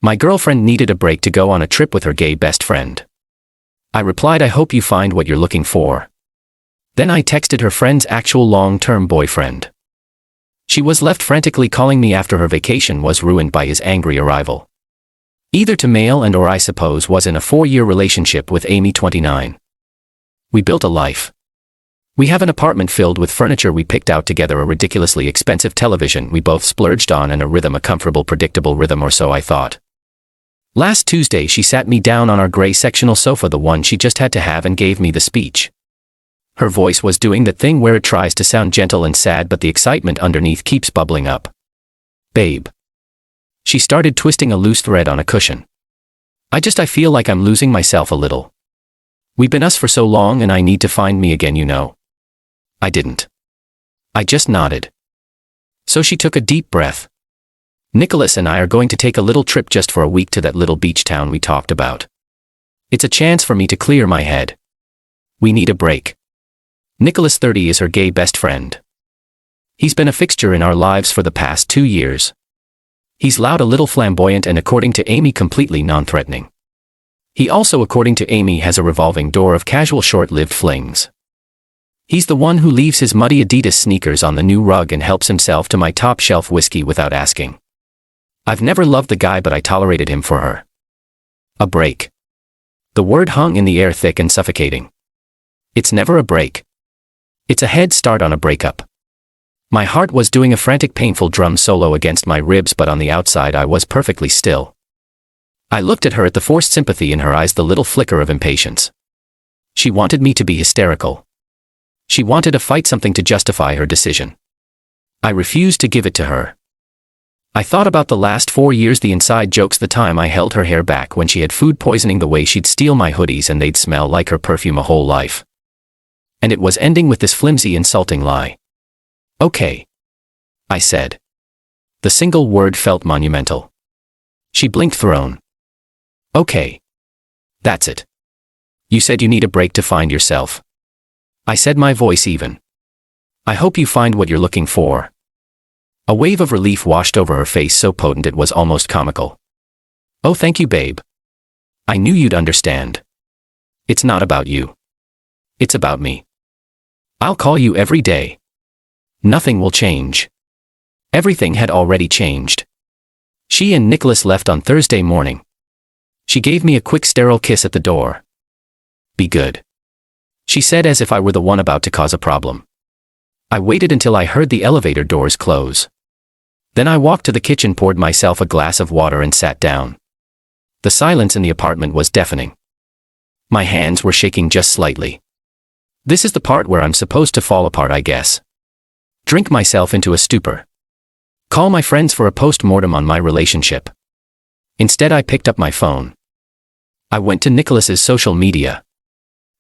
My girlfriend needed a break to go on a trip with her gay best friend. I replied, I hope you find what you're looking for. Then I texted her friend's actual long-term boyfriend. She was left frantically calling me after her vacation was ruined by his angry arrival. Either to mail and or I suppose was in a 4-year relationship with Amy 29. We built a life. We have an apartment filled with furniture we picked out together, a ridiculously expensive television we both splurged on, and a rhythm, a comfortable predictable rhythm, or so I thought. Last Tuesday she sat me down on our gray sectional sofa, the one she just had to have, and gave me the speech. Her voice was doing that thing where it tries to sound gentle and sad but the excitement underneath keeps bubbling up. Babe. She started twisting a loose thread on a cushion. I feel like I'm losing myself a little. We've been us for so long and I need to find me again, you know. I didn't. I just nodded. So she took a deep breath. Nicholas and I are going to take a little trip just for a week to that little beach town we talked about. It's a chance for me to clear my head. We need a break. Nicholas, 30, is her gay best friend. He's been a fixture in our lives for the past 2 years. He's loud, a little flamboyant, and according to Amy, completely non-threatening. He also, according to Amy, has a revolving door of casual short-lived flings. He's the one who leaves his muddy Adidas sneakers on the new rug and helps himself to my top-shelf whiskey without asking. I've never loved the guy, but I tolerated him for her. A break. The word hung in the air, thick and suffocating. It's never a break. It's a head start on a breakup. My heart was doing a frantic, painful drum solo against my ribs, but on the outside I was perfectly still. I looked at her, at the forced sympathy in her eyes, the little flicker of impatience. She wanted me to be hysterical. She wanted to fight something to justify her decision. I refused to give it to her. I thought about the last 4 years, the inside jokes, the time I held her hair back when she had food poisoning, the way she'd steal my hoodies and they'd smell like her perfume a whole life. And it was ending with this flimsy, insulting lie. Okay. I said. The single word felt monumental. She blinked, thrown. Okay. That's it. You said you need a break to find yourself. I said, my voice even. I hope you find what you're looking for. A wave of relief washed over her face, so potent it was almost comical. Oh, thank you, babe. I knew you'd understand. It's not about you. It's about me. I'll call you every day. Nothing will change. Everything had already changed. She and Nicholas left on Thursday morning. She gave me a quick, sterile kiss at the door. Be good, she said, as if I were the one about to cause a problem. I waited until I heard the elevator doors close. Then I walked to the kitchen, poured myself a glass of water, and sat down. The silence in the apartment was deafening. My hands were shaking just slightly. This is the part where I'm supposed to fall apart, I guess. Drink myself into a stupor. Call my friends for a post-mortem on my relationship. Instead, I picked up my phone. I went to Nicholas's social media.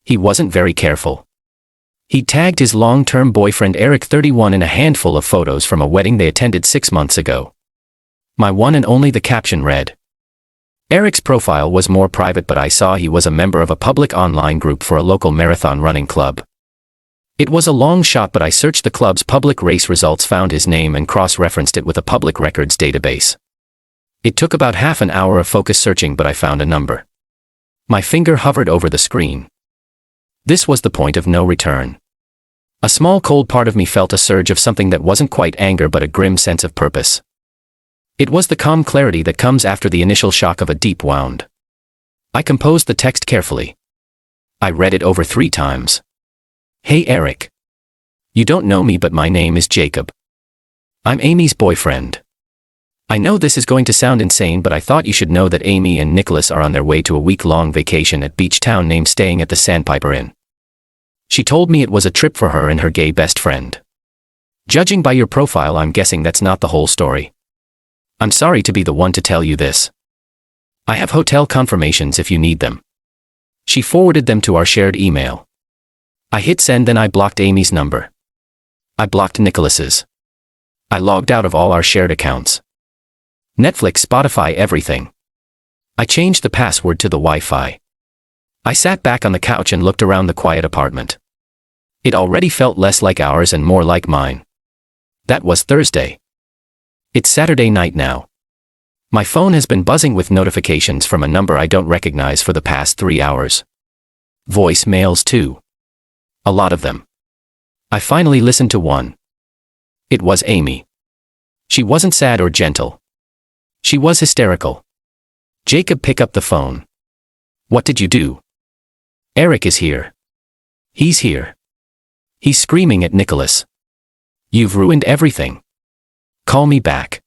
He wasn't very careful. He tagged his long-term boyfriend Eric, 31, in a handful of photos from a wedding they attended 6 months ago. My one and only. The caption read. Eric's profile was more private, but I saw he was a member of a public online group for a local marathon running club. It was a long shot, but I searched the club's public race results, found his name, and cross-referenced it with a public records database. It took about half an hour of focused searching, but I found a number. My finger hovered over the screen. This was the point of no return. A small, cold part of me felt a surge of something that wasn't quite anger, but a grim sense of purpose. It was the calm clarity that comes after the initial shock of a deep wound. I composed the text carefully. I read it over 3 times. Hey Eric. You don't know me, but my name is Jacob. I'm Amy's boyfriend. I know this is going to sound insane, but I thought you should know that Amy and Nicholas are on their way to a week-long vacation at beach town named staying at the Sandpiper Inn. She told me it was a trip for her and her gay best friend. Judging by your profile, I'm guessing that's not the whole story. I'm sorry to be the one to tell you this. I have hotel confirmations if you need them. She forwarded them to our shared email. I hit send, then I blocked Amy's number. I blocked Nicholas's. I logged out of all our shared accounts. Netflix, Spotify, everything. I changed the password to the Wi-Fi. I sat back on the couch and looked around the quiet apartment. It already felt less like ours and more like mine. That was Thursday. It's Saturday night now. My phone has been buzzing with notifications from a number I don't recognize for the past 3 hours. Voicemails too. A lot of them. I finally listened to one. It was Amy. She wasn't sad or gentle. She was hysterical. Jacob, pick up the phone. What did you do? Eric is here. He's here. He's screaming at Nicholas. You've ruined everything. Call me back.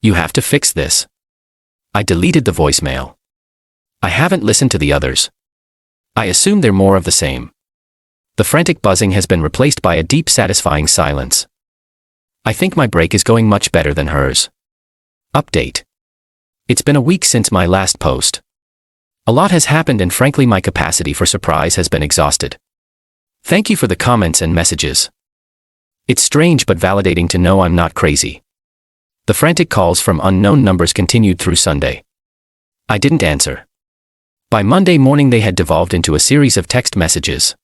You have to fix this. I deleted the voicemail. I haven't listened to the others. I assume they're more of the same. The frantic buzzing has been replaced by a deep, satisfying silence. I think my break is going much better than hers. Update. It's been a week since my last post. A lot has happened and frankly my capacity for surprise has been exhausted. Thank you for the comments and messages. It's strange but validating to know I'm not crazy. The frantic calls from unknown numbers continued through Sunday. I didn't answer. By Monday morning they had devolved into a series of text messages.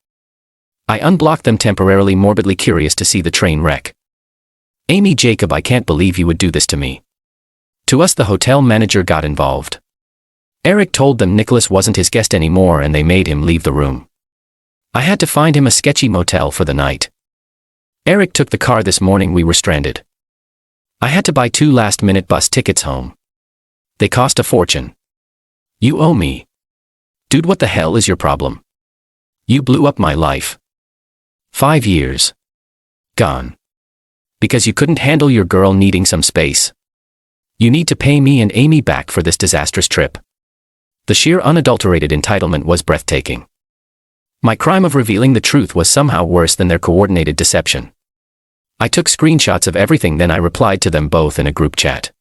I unblocked them temporarily, morbidly curious to see the train wreck. Amy, Jacob, I can't believe you would do this to me. To us, the hotel manager got involved. Eric told them Nicholas wasn't his guest anymore and they made him leave the room. I had to find him a sketchy motel for the night. Eric took the car this morning, we were stranded. I had to buy 2 last-minute bus tickets home. They cost a fortune. You owe me. Dude, what the hell is your problem? You blew up my life. 5 years. Gone. Because you couldn't handle your girl needing some space. You need to pay me and Amy back for this disastrous trip. The sheer unadulterated entitlement was breathtaking. My crime of revealing the truth was somehow worse than their coordinated deception. I took screenshots of everything, then I replied to them both in a group chat.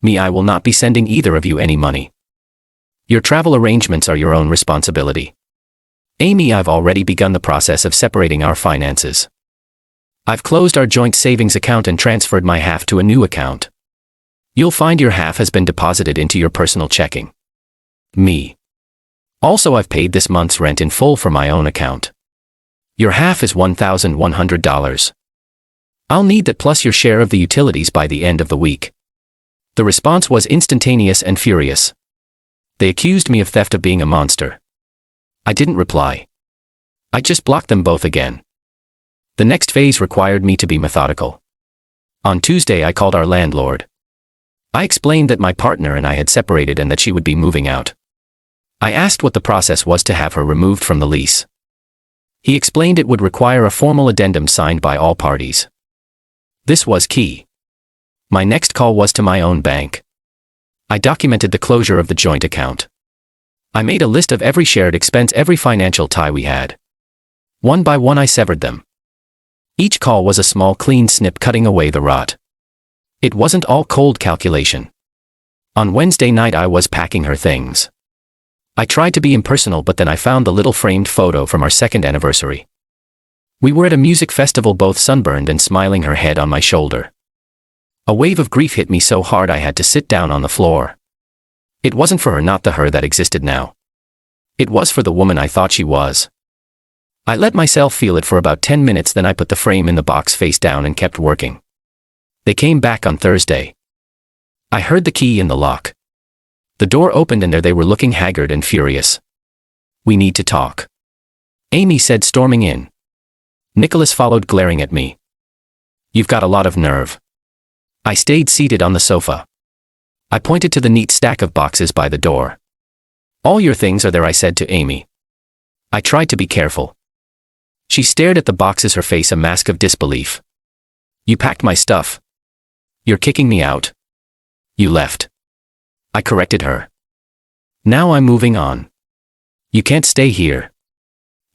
Me, I will not be sending either of you any money. Your travel arrangements are your own responsibility. Amy, I've already begun the process of separating our finances. I've closed our joint savings account and transferred my half to a new account. You'll find your half has been deposited into your personal checking. Me. Also, I've paid this month's rent in full from my own account. Your half is $1,100. I'll need that plus your share of the utilities by the end of the week. The response was instantaneous and furious. They accused me of theft, of being a monster. I didn't reply. I just blocked them both again. The next phase required me to be methodical. On Tuesday, I called our landlord. I explained that my partner and I had separated and that she would be moving out. I asked what the process was to have her removed from the lease. He explained it would require a formal addendum signed by all parties. This was key. My next call was to my own bank. I documented the closure of the joint account. I made a list of every shared expense, every financial tie we had. One by one I severed them. Each call was a small clean snip cutting away the rot. It wasn't all cold calculation. On Wednesday night I was packing her things. I tried to be impersonal, but then I found the little framed photo from our 2nd anniversary. We were at a music festival, both sunburned and smiling, her head on my shoulder. A wave of grief hit me so hard I had to sit down on the floor. It wasn't for her, not the her that existed now. It was for the woman I thought she was. I let myself feel it for about 10 minutes, then I put the frame in the box face down and kept working. They came back on Thursday. I heard the key in the lock. The door opened and there they were, looking haggard and furious. We need to talk, Amy said, storming in. Nicholas followed, glaring at me. You've got a lot of nerve. I stayed seated on the sofa. I pointed to the neat stack of boxes by the door. All your things are there, I said to Amy. I tried to be careful. She stared at the boxes, her face a mask of disbelief. You packed my stuff. You're kicking me out. You left. I corrected her. Now I'm moving on. You can't stay here.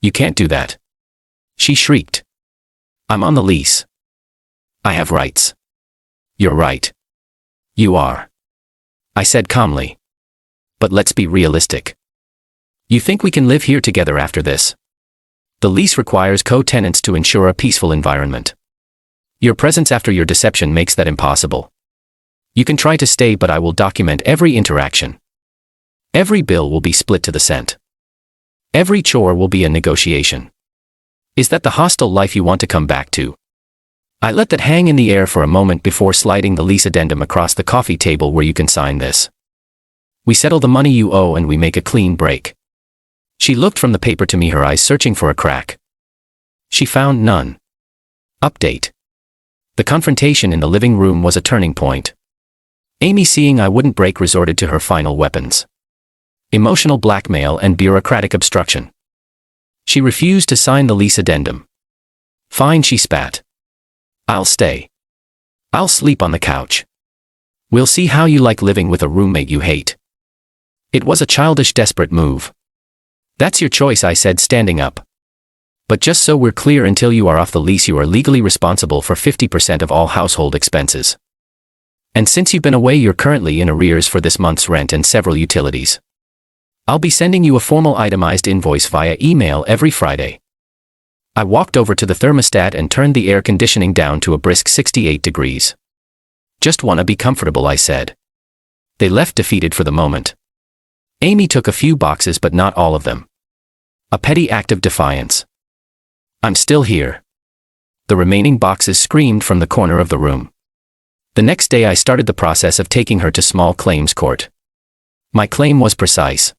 You can't do that. She shrieked. I'm on the lease. I have rights. You're right. You are. I said calmly. But let's be realistic. You think we can live here together after this? The lease requires co-tenants to ensure a peaceful environment. Your presence after your deception makes that impossible. You can try to stay, but I will document every interaction. Every bill will be split to the cent. Every chore will be a negotiation. Is that the hostile life you want to come back to? I let that hang in the air for a moment before sliding the lease addendum across the coffee table where you can sign this. We settle the money you owe and we make a clean break. She looked from the paper to me, her eyes searching for a crack. She found none. Update. The confrontation in the living room was a turning point. Amy, seeing I wouldn't break, resorted to her final weapons. Emotional blackmail and bureaucratic obstruction. She refused to sign the lease addendum. Fine, she spat. I'll stay. I'll sleep on the couch. We'll see how you like living with a roommate you hate. It was a childish, desperate move. That's your choice, I said, standing up. But just so we're clear, until you are off the lease, you are legally responsible for 50% of all household expenses. And since you've been away, you're currently in arrears for this month's rent and several utilities. I'll be sending you a formal itemized invoice via email every Friday. I walked over to the thermostat and turned the air conditioning down to a brisk 68 degrees. Just wanna be comfortable, I said. They left defeated for the moment. Amy took a few boxes, but not all of them. A petty act of defiance. I'm still here. The remaining boxes screamed from the corner of the room. The next day I started the process of taking her to small claims court. My claim was precise.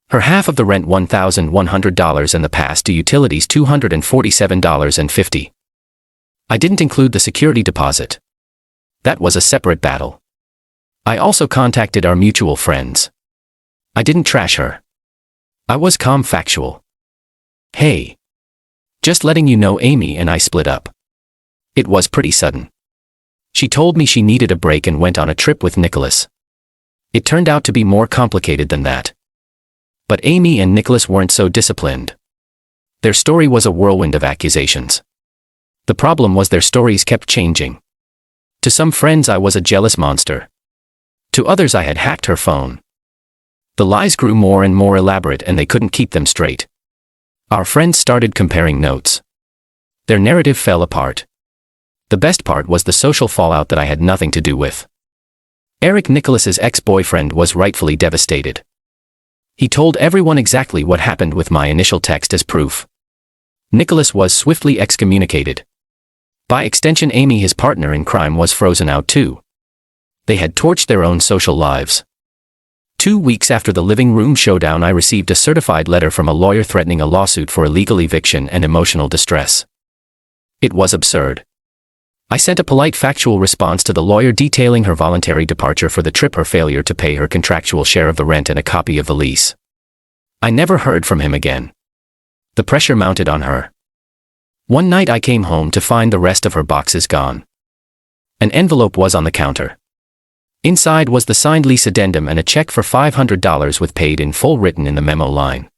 Her half of the rent $1,100 and the past due utilities $247.50. I didn't include the security deposit. That was a separate battle. I also contacted our mutual friends. I didn't trash her. I was calm, factual. Hey. Just letting you know, Amy and I split up. It was pretty sudden. She told me she needed a break and went on a trip with Nicholas. It turned out to be more complicated than that. But Amy and Nicholas weren't so disciplined. Their story was a whirlwind of accusations. The problem was their stories kept changing. To some friends I was a jealous monster. To others I had hacked her phone. The lies grew more and more elaborate and they couldn't keep them straight. Our friends started comparing notes. Their narrative fell apart. The best part was the social fallout that I had nothing to do with. Eric, Nicholas's ex-boyfriend, was rightfully devastated. He told everyone exactly what happened with my initial text as proof. Nicholas was swiftly excommunicated. By extension, Amy, his partner in crime, was frozen out too. They had torched their own social lives. 2 weeks after the living room showdown, I received a certified letter from a lawyer threatening a lawsuit for illegal eviction and emotional distress. It was absurd. I sent a polite, factual response to the lawyer detailing her voluntary departure for the trip, her failure to pay her contractual share of the rent, and a copy of the lease. I never heard from him again. The pressure mounted on her. One night I came home to find the rest of her boxes gone. An envelope was on the counter. Inside was the signed lease addendum and a check for $500 with paid in full written in the memo line.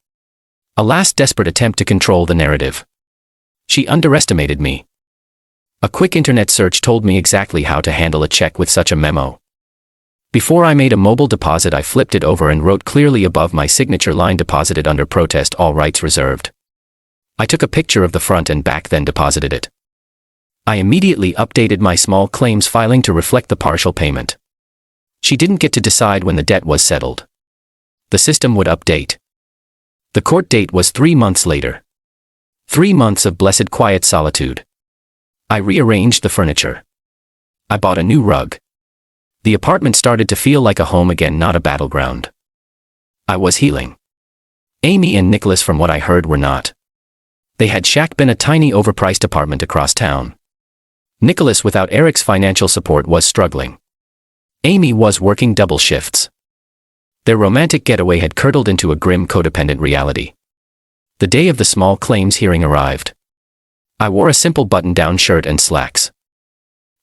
A last desperate attempt to control the narrative. She underestimated me. A quick internet search told me exactly how to handle a check with such a memo. Before I made a mobile deposit, I flipped it over and wrote clearly above my signature line, "Deposited under protest, all rights reserved." I took a picture of the front and back, then deposited it. I immediately updated my small claims filing to reflect the partial payment. She didn't get to decide when the debt was settled. The system would update. The court date was 3 months later. 3 months of blessed quiet solitude. I rearranged the furniture. I bought a new rug. The apartment started to feel like a home again, not a battleground. I was healing. Amy and Nicholas, from what I heard, were not. They had shack been a tiny, overpriced apartment across town. Nicholas, without Eric's financial support, was struggling. Amy was working double shifts. Their romantic getaway had curdled into a grim, codependent reality. The day of the small claims hearing arrived. I wore a simple button-down shirt and slacks.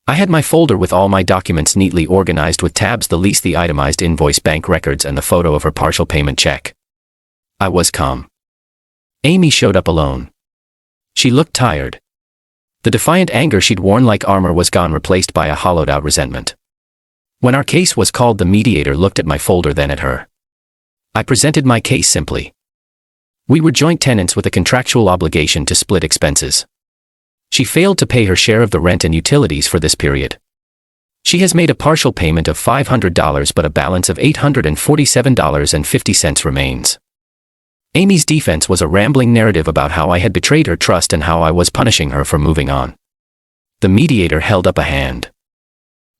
I had my folder with all my documents neatly organized with tabs: the lease, the itemized invoice, bank records, and the photo of her partial payment check. I was calm. Amy showed up alone. She looked tired. The defiant anger she'd worn like armor was gone, replaced by a hollowed-out resentment. When our case was called, the mediator looked at my folder, then at her. I presented my case simply. We were joint tenants with a contractual obligation to split expenses. She failed to pay her share of the rent and utilities for this period. She has made a partial payment of $500, but a balance of $847.50 remains. Amy's defense was a rambling narrative about how I had betrayed her trust and how I was punishing her for moving on. The mediator held up a hand.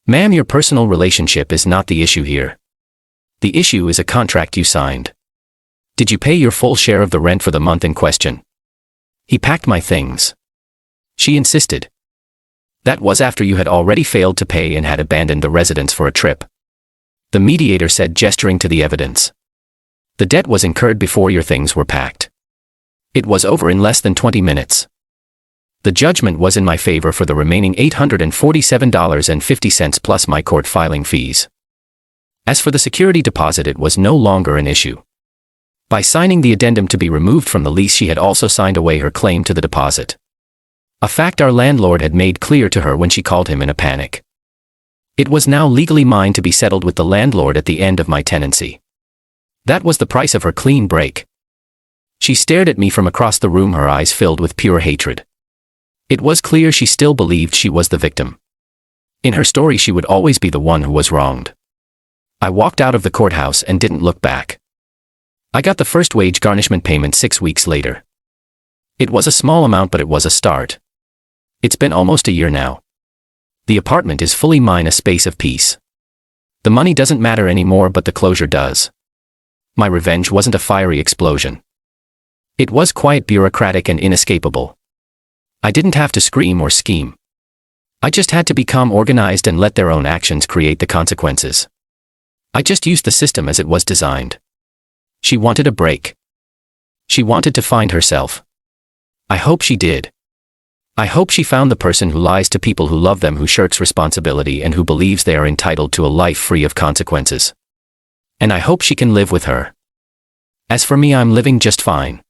Ma'am, your personal relationship is not the issue here. The issue is a contract you signed. Did you pay your full share of the rent for the month in question? He packed my things. She insisted. That was after you had already failed to pay and had abandoned the residence for a trip. The mediator said, gesturing to the evidence. The debt was incurred before your things were packed. It was over in less than 20 minutes. The judgment was in my favor for the remaining $847.50 plus my court filing fees. As for the security deposit, it was no longer an issue. By signing the addendum to be removed from the lease, she had also signed away her claim to the deposit. A fact our landlord had made clear to her when she called him in a panic. It was now legally mine to be settled with the landlord at the end of my tenancy. That was the price of her clean break. She stared at me from across the room, her eyes filled with pure hatred. It was clear she still believed she was the victim. In her story, she would always be the one who was wronged. I walked out of the courthouse and didn't look back. I got the first wage garnishment payment 6 weeks later. It was a small amount, but it was a start. It's been almost a year now. The apartment is fully mine, a space of peace. The money doesn't matter anymore, but the closure does. My revenge wasn't a fiery explosion. It was quiet, bureaucratic, and inescapable. I didn't have to scream or scheme. I just had to become organized and let their own actions create the consequences. I just used the system as it was designed. She wanted a break. She wanted to find herself. I hope she did. I hope she found the person who lies to people who love them, who shirks responsibility, and who believes they are entitled to a life free of consequences. And I hope she can live with her. As for me, I'm living just fine.